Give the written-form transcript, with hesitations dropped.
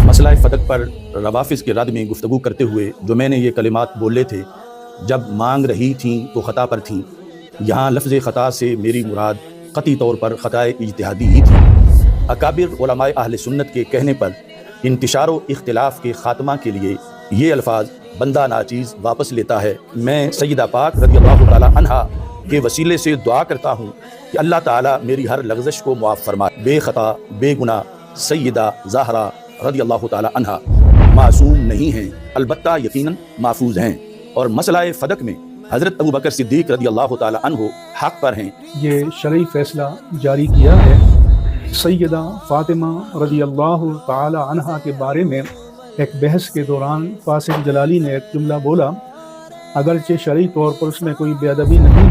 مسئلہ فتق پر روافظ کے رد میں گفتگو کرتے ہوئے جو میں نے یہ کلمات بولے تھے، جب مانگ رہی تھیں تو خطا پر تھیں، یہاں لفظ خطا سے میری مراد قطعی طور پر خطائے اجتہادی ہی تھی۔ اکابر علماء اہل سنت کے کہنے پر انتشار و اختلاف کے خاتمہ کے لیے یہ الفاظ بندہ ناچیز واپس لیتا ہے۔ میں سیدہ پاک رضی اللہ تعالی عنہا کے وسیلے سے دعا کرتا ہوں کہ اللہ تعالیٰ میری ہر لغزش کو معاف فرمائے۔ بے خطا بے گناہ سیدہ زہرا رضی اللہ تعالی عنہا معصوم نہیں ہیں، البتہ یقیناً محفوظ ہیں، اور مسئلہ فتق میں حضرت ابوبکر صدیق رضی اللہ تعالی عنہ حق پر ہیں۔ یہ شرعی فیصلہ جاری کیا ہے۔ سیدہ فاطمہ رضی اللہ تعالی عنہا کے بارے میں ایک بحث کے دوران فاسق جلالی نے ایک جملہ بولا، اگرچہ شرعی طور پر اس میں کوئی بے ادبی نہیں